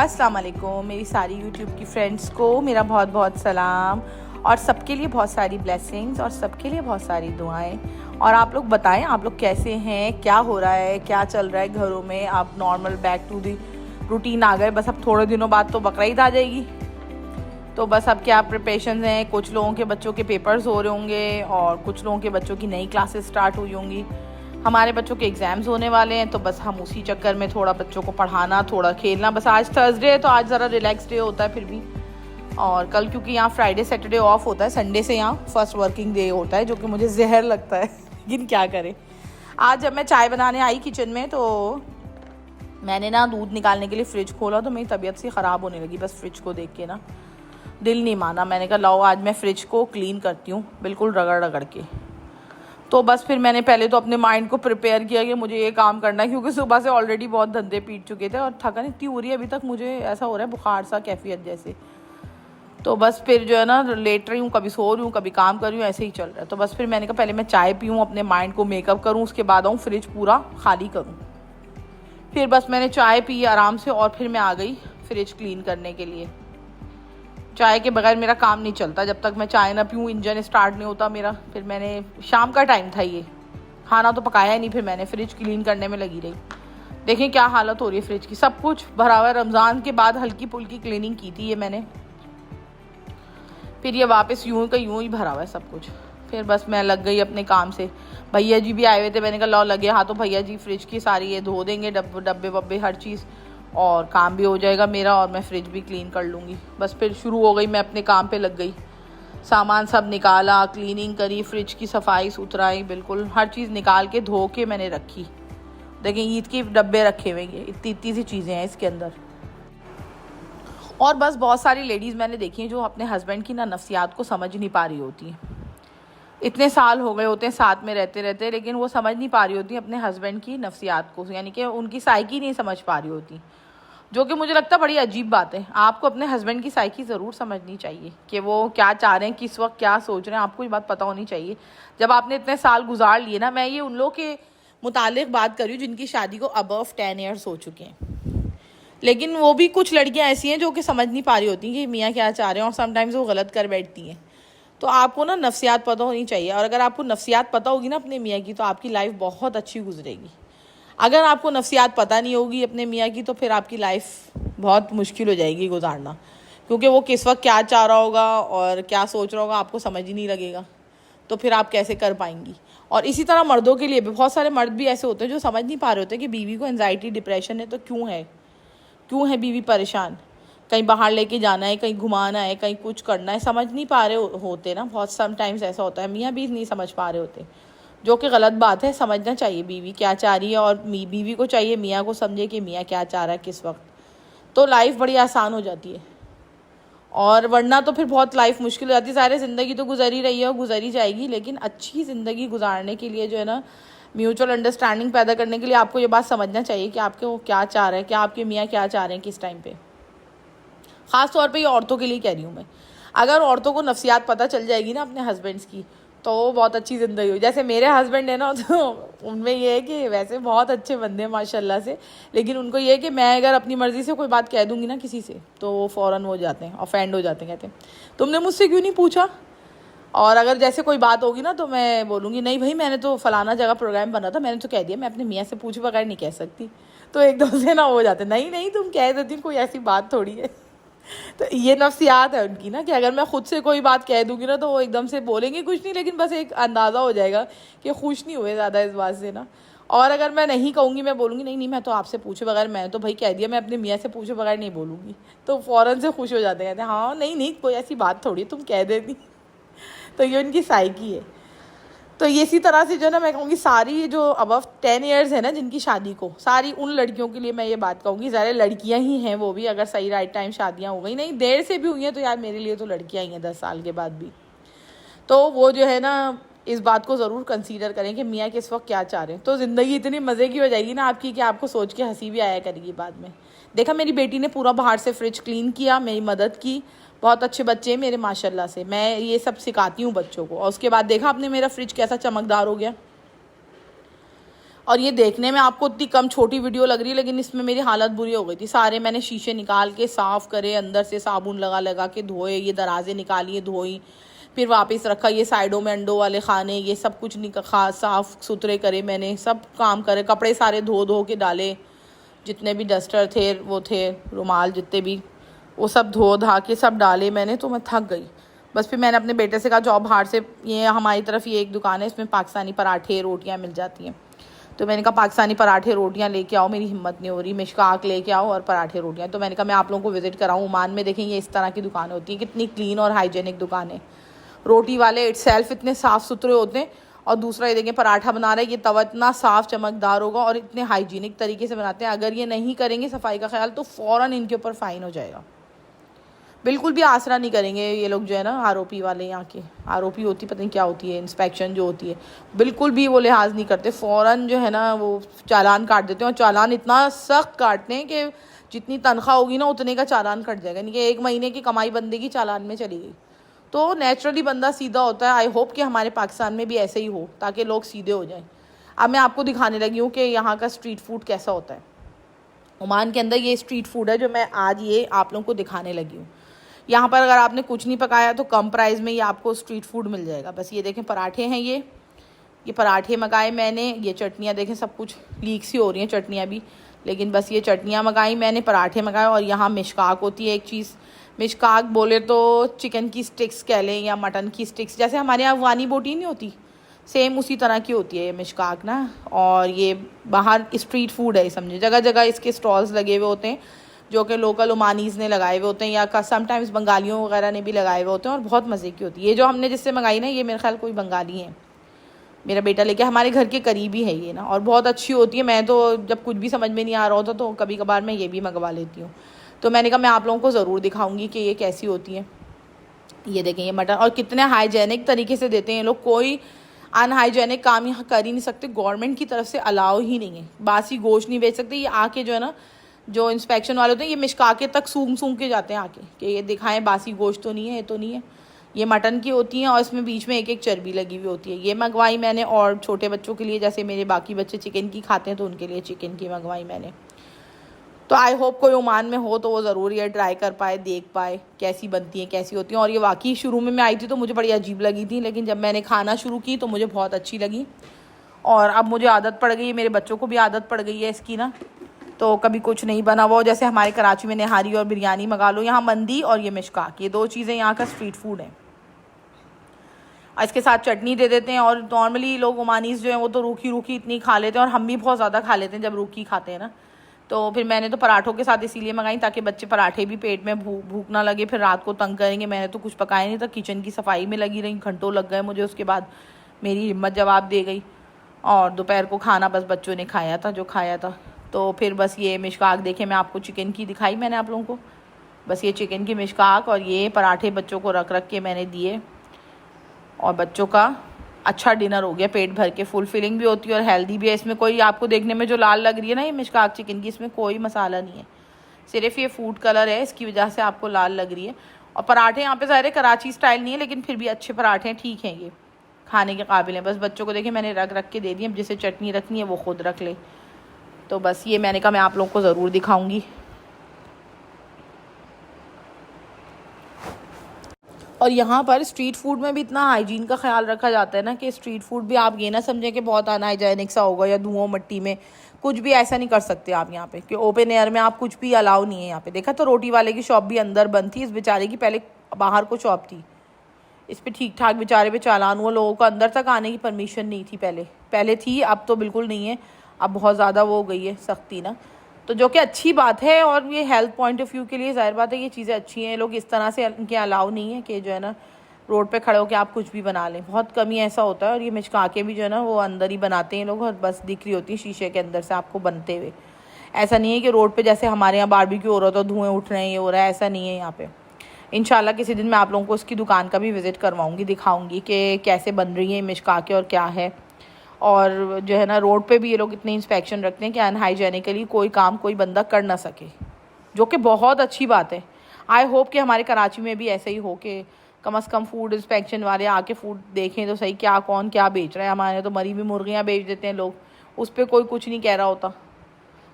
अस्सलाम वालेकुम मेरी सारी यूट्यूब की फ्रेंड्स को मेरा बहुत बहुत सलाम और सबके लिए बहुत सारी ब्लेसिंग्स और सबके लिए बहुत सारी दुआएं। और आप लोग बताएं, आप लोग कैसे हैं, क्या हो रहा है, क्या चल रहा है घरों में। आप normal back to the routine आ गए। बस अब थोड़े दिनों बाद तो बकरीद आ जाएगी, तो बस अब क्या प्रिपरेशन हैं। कुछ लोगों के बच्चों के पेपर्स हो रहे होंगे और कुछ लोगों के बच्चों की नई क्लासेस स्टार्ट हुई होंगी। हमारे बच्चों के एग्ज़ाम्स होने वाले हैं, तो बस हम उसी चक्कर में थोड़ा बच्चों को पढ़ाना, थोड़ा खेलना। बस आज थर्सडे है तो आज ज़रा रिलैक्स डे होता है फिर भी। और कल क्योंकि यहाँ फ्राइडे सैटरडे ऑफ होता है, संडे से यहाँ फर्स्ट वर्किंग डे होता है, जो कि मुझे जहर लगता है लेकिन क्या करें। आज जब मैं चाय बनाने आई किचन में तो मैंने ना दूध निकालने के लिए फ़्रिज खोला तो मेरी तबीयत सी ख़राब होने लगी। बस फ्रिज को देख के ना दिल नहीं माना। मैंने कहा लाओ आज मैं फ़्रिज को क्लीन करती हूँ, बिल्कुल रगड़ रगड़ के। तो बस फिर मैंने पहले तो अपने माइंड को प्रिपेयर किया कि मुझे ये काम करना है, क्योंकि सुबह से ऑलरेडी बहुत धंधे पीट चुके थे और थकान इतनी हो रही है अभी तक, मुझे ऐसा हो रहा है बुखार सा, कैफियत जैसे। तो बस फिर जो है ना लेट रही हूँ, कभी सो रही हूँ, कभी काम कर रही हूँ, ऐसे ही चल रहा है। तो बस फिर मैंने कहा पहले मैं चाय पीऊँ, अपने माइंड को मेकअप करूँ, उसके बाद आऊँ फ्रिज पूरा खाली करूँ। फिर बस मैंने चाय पी आराम से और फिर मैं आ गई फ्रिज क्लीन करने के लिए। चाय के बगैर मेरा काम नहीं चलता, जब तक मैं चाय ना पीऊँ इंजन स्टार्ट नहीं होता मेरा। फिर मैंने शाम का टाइम था, ये खाना तो पकाया ही नहीं, फिर मैंने फ्रिज क्लीन करने में लगी रही। देखें क्या हालत हो रही है फ्रिज की, सब कुछ भरा हुआ है। रमज़ान के बाद हल्की फुल्की क्लीनिंग की थी ये मैंने, फिर ये वापस यूं का यूं ही भरा हुआ है सब कुछ। फिर बस मैं लग गई अपने काम से। भैया जी भी आए हुए थे, मैंने कहा लो लगे हाँ, तो भैया जी फ्रिज की सारी ये धो देंगे, डब्बे वब्बे हर चीज़, और काम भी हो जाएगा मेरा और मैं फ्रिज भी क्लीन कर लूँगी। बस फिर शुरू हो गई, मैं अपने काम पे लग गई। सामान सब निकाला, क्लीनिंग करी, फ्रिज की सफाई सुथराई, बिल्कुल हर चीज़ निकाल के धो के मैंने रखी। देखें ईद के डब्बे रखे हुए हैं, इतनी सी चीज़ें हैं इसके अंदर। और बस बहुत सारी लेडीज़ मैंने देखी हैं जो अपने हस्बैंड की ना नफ्सियात को समझ नहीं पा रही होती हैं। इतने साल हो गए होते हैं साथ में रहते रहते, लेकिन वो समझ नहीं पा रही होती अपने हस्बैंड की नफ्सियात को, यानी कि उनकी साइकी नहीं समझ पा रही होती, जो कि मुझे लगता है बड़ी अजीब बात है। आपको अपने हस्बैंड की साइकी ज़रूर समझनी चाहिए कि वो क्या चाह रहे हैं, किस वक्त क्या सोच रहे हैं, आपको ये बात पता होनी चाहिए। जब आपने इतने साल गुजार लिए ना, मैं ये उन लोगों के मुतालिक बात कर रही हूँ जिनकी शादी को अबव 10 ईयर्स हो चुके हैं, लेकिन वो भी कुछ लड़कियां ऐसी हैं जो कि समझ नहीं पा रही होती कि मियाँ क्या चाह रहे हैं, और समटाइम्स वो गलत कर बैठती हैं। तो आपको ना नफ्सियात पता होनी चाहिए, और अगर आपको नफ्सियात पता होगी ना अपने मियाँ की, तो आपकी लाइफ बहुत अच्छी गुजरेगी। अगर आपको नफ्सियात पता नहीं होगी अपने मियाँ की, तो फिर आपकी लाइफ बहुत मुश्किल हो जाएगी गुजारना, क्योंकि वो किस वक्त क्या चाह रहा होगा और क्या सोच रहा होगा आपको समझ ही नहीं लगेगा, तो फिर आप कैसे कर पाएंगी। और इसी तरह मर्दों के लिए भी, बहुत सारे मर्द भी ऐसे होते हैं जो समझ नहीं पा रहे होते कि बीवी को एंजाइटी डिप्रेशन है, तो क्यों है बीवी परेशान, कहीं बाहर लेके जाना है, कहीं घुमाना है, कहीं कुछ करना है, समझ नहीं पा रहे होते ना। बहुत समटाइम्स ऐसा होता है, मियाँ भी नहीं समझ पा रहे होते, जो कि गलत बात है। समझना चाहिए बीवी क्या चाह रही है, और बीवी को चाहिए मियाँ को समझे कि मियाँ क्या चाह रहा है किस वक्त, तो लाइफ बड़ी आसान हो जाती है। और वरना तो फिर बहुत लाइफ मुश्किल हो जाती है। सारी ज़िंदगी तो गुजर ही रही है और गुजर ही जाएगी, लेकिन अच्छी ज़िंदगी गुजारने के लिए जो है ना, म्यूचुअल अंडरस्टैंडिंग पैदा करने के लिए आपको ये बात समझना चाहिए कि आपके वो क्या चाह रहे हैं, क्या आपके मियाँ क्या चाह रहे हैं किस टाइम पे। ख़ास तौर पे ये औरतों के लिए कह रही हूँ मैं। अगर औरतों को नफ्सियात पता चल जाएगी ना अपने हस्बैंड्स की, तो बहुत अच्छी ज़िंदगी हो। जैसे मेरे हस्बैंड है ना, तो उनमें ये है कि वैसे बहुत अच्छे बंदे हैं माशाल्लाह से, लेकिन उनको ये है कि मैं अगर अपनी मर्ज़ी से कोई बात कह दूँगी ना किसी से, तो वो फ़ौरन हो जाते हैं, ऑफेंड हो जाते हैं, कहते हैं तुमने मुझसे क्यों नहीं पूछा। और अगर जैसे कोई बात होगी ना, तो मैं बोलूँगी नहीं भाई, मैंने तो फ़लाना जगह प्रोग्राम बना था, मैंने तो कह दिया, मैं अपने मियाँ से पूछे बगैर नहीं कह सकती। तो एकदम से ना हो जाते, नहीं तुम कह देती, कोई ऐसी बात थोड़ी है। तो ये नफ्सियात है उनकी ना, कि अगर मैं खुद से कोई बात कह दूंगी ना, तो वो एकदम से बोलेंगे कुछ नहीं, लेकिन बस एक अंदाज़ा हो जाएगा कि खुश नहीं हुए ज़्यादा इस बात से ना। और अगर मैं नहीं कहूँगी, मैं बोलूँगी नहीं मैं तो आपसे पूछे बगैर, मैं तो भाई कह दिया, मैं अपने मियाँ से पूछे बगैर नहीं बोलूँगी, तो फ़ौरन से खुश हो जाते हैं, कहते हैं हाँ नहीं कोई ऐसी बात थोड़ी, तुम कह देती। तो ये उनकी साइकी है। तो ये इसी तरह से जो है ना, मैं कहूँगी सारी जो अबव 10 ईयर्स है ना जिनकी शादी को, सारी उन लड़कियों के लिए मैं ये बात कहूँगी, ज़्यादा लड़कियाँ ही हैं वो भी, अगर सही राइट टाइम शादियाँ हो गई, नहीं देर से भी हुई हैं, तो यार मेरे लिए तो लड़कियाँ ही हैं 10 साल के बाद भी। तो वो जो है ना इस बात को ज़रूर कंसीडर करें कि मियाँ किस वक्त क्या चाह रहे हैं, तो ज़िंदगी इतनी मज़े की हो जाएगी ना आपकी कि आपको सोच के हंसी भी आया करेगी बाद में। देखा मेरी बेटी ने पूरा बाहर से फ्रिज क्लीन किया, मेरी मदद की, बहुत अच्छे बच्चे हैं मेरे माशाल्लाह से, मैं ये सब सिखाती हूँ बच्चों को। और उसके बाद देखा आपने मेरा फ्रिज कैसा चमकदार हो गया। और ये देखने में आपको इतनी कम छोटी वीडियो लग रही है, लेकिन इसमें मेरी हालत बुरी हो गई थी। सारे मैंने शीशे निकाल के साफ़ करे, अंदर से साबुन लगा लगा के धोए, ये दराज़ें निकालिए धोई, फिर वापस रखा, ये साइडों में अंडों वाले खाने, ये सब कुछ साफ़ सुथरे करे मैंने, सब काम करे। कपड़े सारे धो धो के डाले, जितने भी डस्टर थे वो थे, रुमाल जितने भी, वो सब धो धा के सब डाले मैंने। तो मैं थक गई बस। फिर मैंने अपने बेटे से कहा जाओ बाहर से, ये हमारी तरफ ये एक दुकान है, इसमें पाकिस्तानी पराठे रोटियां मिल जाती हैं। तो मैंने कहा पाकिस्तानी पराठे रोटियां लेके आओ, मेरी हिम्मत नहीं हो रही, मिशकाक लेके आओ और पराठे रोटियां। तो मैंने कहा मैं आप लोगों को विज़िट कराऊँ ओमान में, देखें ये इस तरह की दुकानें होती हैं, कितनी क्लीन और हाइजेनिक दुकान है। रोटी वाले इटसेल्फ इतने साफ़ सुथरे होते हैं, और दूसरा ये देखें पराठा बना रहे हैं, ये तवा इतना साफ़ चमकदार होगा और इतने हाइजीनिक तरीके से बनाते हैं। अगर ये नहीं करेंगे सफाई का ख्याल तो फ़ौरन इनके ऊपर फ़ाइन हो जाएगा। बिल्कुल भी आसरा नहीं करेंगे ये लोग जो है ना, आरओपी वाले, यहाँ के आरओपी होती पता नहीं क्या होती है, इंस्पेक्शन जो होती है, बिल्कुल भी वो लिहाज नहीं करते। फ़ौरन जो है ना वो चालान काट देते हैं, और चालान इतना सख्त काटते हैं कि जितनी तनख्वाह होगी ना उतने का चालान कट जाएगा, यानी कि 1 महीने की कमाई बंदे की चालान में चली गई। तो नेचुरली बंदा सीधा होता है। आई होप कि हमारे पाकिस्तान में भी ऐसे ही हो, ताकि लोग सीधे हो जाएं। अब मैं आपको दिखाने लगी हूँ कि यहाँ का स्ट्रीट फूड कैसा होता है। ओमान के अंदर ये स्ट्रीट फूड है जो मैं आज ये आप लोगों को दिखाने लगी हूँ। यहाँ पर अगर आपने कुछ नहीं पकाया तो कम प्राइस में ये आपको स्ट्रीट फूड मिल जाएगा। बस ये देखें पराठे हैं, ये पराठे मंगाए मैंने, ये चटनियाँ देखें, सब कुछ लीक सी हो रही हैं चटनियाँ भी, लेकिन बस ये चटनियाँ मंगाई मैंने, पराठे मंगाए। और यहाँ मिशकाक होती है एक चीज़, मिशकाक बोले तो चिकन की स्टिक्स कह लें या मटन की स्टिक्स, जैसे हमारे यहाँ अफगानी बोटी नहीं होती, सेम उसी तरह की होती है ये मिशकाक ना। और ये बाहर स्ट्रीट फूड है, समझे, जगह जगह इसके स्टॉल्स लगे हुए होते हैं जो कि लोकल ओमानीज़ ने लगाए हुए होते हैं, या समटाइम्स बंगालियों वगैरह ने भी लगाए हुए होते हैं, और बहुत मज़े की होती है। ये जो हमने जिससे मंगाई ना, ये मेरे ख्याल कोई बंगाली है, मेरा बेटा लेके, हमारे घर के करीब ही है ये ना, और बहुत अच्छी होती है। मैं तो जब कुछ भी समझ में नहीं आ रहा होता तो कभी कभार मैं ये भी मंगवा लेती हूँ। तो मैंने कहा मैं आप लोगों को ज़रूर दिखाऊंगी कि ये कैसी होती है। ये देखें ये मटन, और कितने हाइजेनिक तरीके से देते हैं लोग, कोई अनहाइजेनिक काम यहाँ कर ही नहीं सकते, गवर्नमेंट की तरफ से अलाउ ही नहीं है। बासी गोश्त नहीं बेच सकते। ये आके जो है ना, जो इंस्पेक्शन वाले होते हैं, ये मिशकाके तक सूंघ सूंघ के जाते हैं आके कि ये दिखाएं बासी गोश्त तो नहीं है, ये तो नहीं है। ये मटन की होती हैं और इसमें बीच में एक एक चर्बी लगी हुई होती है। ये मंगवाई मैंने, और छोटे बच्चों के लिए, जैसे मेरे बाकी बच्चे चिकन की खाते हैं तो उनके लिए चिकन की मंगवाई मैंने। तो आई होप कोई ओमान में हो तो वो ज़रूर ये ट्राई कर पाए, देख पाए कैसी बनती हैं, कैसी होती हैं। और ये वाकई शुरू में मैं आई थी तो मुझे बड़ी अजीब लगी थी, लेकिन जब मैंने खाना शुरू की तो मुझे बहुत अच्छी लगी, और अब मुझे आदत पड़ गई है, मेरे बच्चों को भी आदत पड़ गई है इसकी ना। तो कभी कुछ नहीं बना हुआ, जैसे हमारे कराची में निहारी और बिरयानी मंगा लो, यहाँ मंदी और ये मिशकाक, ये 2 चीज़ें यहाँ का स्ट्रीट फूड है। और इसके साथ चटनी दे देते हैं। और नॉर्मली लोग ओमानीज़ जो हैं वो तो रूखी रूखी इतनी खा लेते हैं, और हम भी बहुत ज़्यादा खा लेते हैं जब रूखी खाते हैं ना। तो फिर मैंने तो पराठों के साथ इसीलिए मंगाई ताकि बच्चे पराठे भी पेट में भूख ना लगे, फिर रात को तंग करेंगे। मैंने तो कुछ पकाया नहीं था, किचन की सफाई में लगी रही, घंटों लग गए मुझे। उसके बाद मेरी हिम्मत जवाब दे गई, और दोपहर को खाना बस बच्चों ने खाया था जो खाया था। तो फिर बस ये मिशकाक देखे, मैं आपको चिकन की दिखाई मैंने आप लोगों को, बस ये चिकन की मिशकाक और ये पराठे बच्चों को रख रख के मैंने दिए, और बच्चों का अच्छा डिनर हो गया, पेट भर के। फुल फिलिंग भी होती है और हेल्दी भी है। इसमें कोई आपको देखने में जो लाल लग रही है ना ये मिशकाक चिकन की, इसमें कोई मसाला नहीं है, सिर्फ ये फूड कलर है, इसकी वजह से आपको लाल लग रही है। और पराठे यहाँ पे सारे कराची स्टाइल नहीं है, लेकिन फिर भी अच्छे पराठे हैं, ठीक हैं, ये खाने के काबिल हैं। बस बच्चों को देखिए मैंने रख रख के दे दिए, अब जिसे चटनी रखनी है वो खुद रख ले। तो बस ये मैंने कहा मैं आप लोगों को ज़रूर दिखाऊंगी। और यहाँ पर स्ट्रीट फूड में भी इतना हाइजीन का ख्याल रखा जाता है ना कि स्ट्रीट फूड भी आप ये ना समझें कि बहुत अनहाइजेनिक सा होगा या धुआं मिट्टी में, कुछ भी ऐसा नहीं कर सकते आप यहाँ पे कि ओपन एयर में आप कुछ भी अलाउ नहीं है यहाँ पे। देखा तो रोटी वाले की शॉप भी अंदर बंद थी, इस बेचारे की पहले बाहर को शॉप थी, इस पर ठीक ठाक बेचारे पे चालान हुआ, लोगों को अंदर तक आने की परमिशन नहीं थी, पहले थी, अब तो बिल्कुल नहीं है, अब बहुत ज़्यादा वो हो गई है सख्ती ना। तो जो कि अच्छी बात है, और ये हेल्थ पॉइंट ऑफ व्यू के लिए ज़ाहिर बात है ये चीज़ें अच्छी हैं। लोग इस तरह से इनके अलाउ नहीं है कि जो है ना रोड पे खड़े होकर आप कुछ भी बना लें, बहुत कम ही ऐसा होता है। और ये मिचकाके भी जो है ना वो अंदर ही बनाते हैं लोग, और बस दिख रही होती है शीशे के अंदर से आपको बनते हुए। ऐसा नहीं है कि रोड पे जैसे हमारे यहाँ बारबेक्यू हो रहा तो धुएँ उठ रहे हैं, ये हो रहा है, ऐसा नहीं है यहाँ पे। इंशाल्लाह किसी दिन मैं आप लोगों को उसकी दुकान का भी विज़िट करवाऊँगी, दिखाऊँगी कि कैसे बन रही है मिचकाके और क्या है। और जो है ना रोड पे भी ये लोग इतने इंस्पेक्शन रखते हैं कि अनहाइजेनिकली कोई काम कोई बंदा कर ना सके, जो कि बहुत अच्छी बात है। आई होप कि हमारे कराची में भी ऐसे ही हो कि कम से कम फूड इंस्पेक्शन वाले आके फूड देखें तो सही, क्या कौन क्या बेच रहा है। हमारे तो मरी हुई मुर्गियाँ बेच देते हैं लोग, उस पर कोई कुछ नहीं कह रहा होता,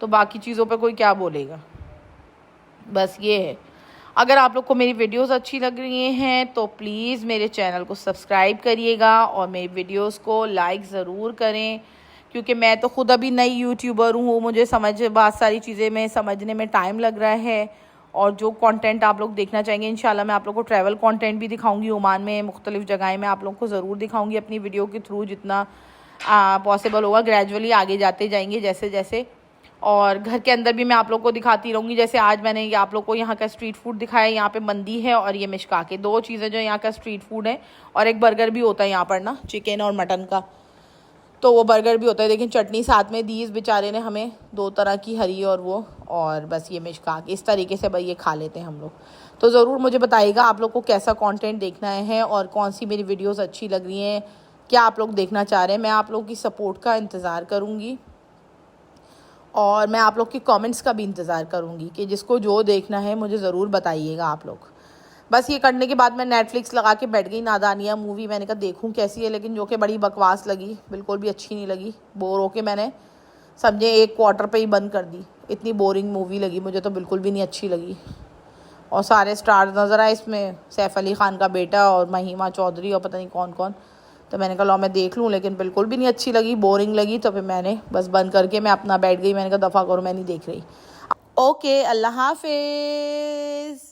तो बाकी चीज़ों पे कोई क्या बोलेगा। बस ये है। अगर आप लोग को मेरी वीडियोस अच्छी लग रही हैं तो प्लीज़ मेरे चैनल को सब्सक्राइब करिएगा और मेरी वीडियोस को लाइक ज़रूर करें, क्योंकि मैं तो ख़ुद अभी नई यूट्यूबर हूँ, मुझे बहुत सारी चीज़ें में समझने में टाइम लग रहा है। और जो कंटेंट आप लोग देखना चाहेंगे, इंशाल्लाह मैं आप लोग को ट्रैवल कंटेंट भी दिखाऊंगी, ओमान में मुख्तलिफ़ जगहें मैं आप लोग को ज़रूर दिखाऊंगी अपनी वीडियो के थ्रू, जितना पॉसिबल होगा। ग्रेजुअली आगे जाते जाएंगे जैसे जैसे। और घर के अंदर भी मैं आप लोग को दिखाती रहूँगी। जैसे आज मैंने ये आप लोग को यहाँ का स्ट्रीट फूड दिखाया, यहाँ पे मंदी है और ये मिशका के, 2 चीज़ें जो यहाँ का स्ट्रीट फूड है। और एक बर्गर भी होता है यहाँ पर ना, चिकन और मटन का, तो वो बर्गर भी होता है। लेकिन चटनी साथ में दी इस बेचारे ने हमें, 2 तरह की, हरी और वो, और बस ये मिशका के। इस तरीके से भाई ये खा लेते हैं हम लोग। तो ज़रूर मुझे बताइएगा आप लोग को कैसा कंटेंट देखना है और कौन सी मेरी वीडियोस अच्छी लग रही हैं, क्या आप लोग देखना चाह रहे हैं। मैं आप लोग की सपोर्ट का इंतज़ार करूँगी और मैं आप लोग की कमेंट्स का भी इंतज़ार करूँगी कि जिसको जो देखना है मुझे ज़रूर बताइएगा आप लोग। बस ये करने के बाद मैं नेटफ्लिक्स लगा के बैठ गई, नादानिया मूवी। मैंने कहा देखूं कैसी है, लेकिन जो कि बड़ी बकवास लगी, बिल्कुल भी अच्छी नहीं लगी। बोर होके मैंने समझे 1 क्वार्टर पे ही बंद कर दी। इतनी बोरिंग मूवी लगी मुझे, तो बिल्कुल भी नहीं अच्छी लगी। और सारे स्टार्स नज़र आए इसमें, सैफ अली ख़ान का बेटा और महिमा चौधरी और पता नहीं कौन कौन। तो मैंने कहा लो मैं देख लूँ, लेकिन बिल्कुल भी नहीं अच्छी लगी, बोरिंग लगी। तो फिर मैंने बस बंद करके मैं अपना बैठ गई। मैंने कहा दफ़ा करो, मैं नहीं देख रही। ओके, अल्लाह हाफिज़।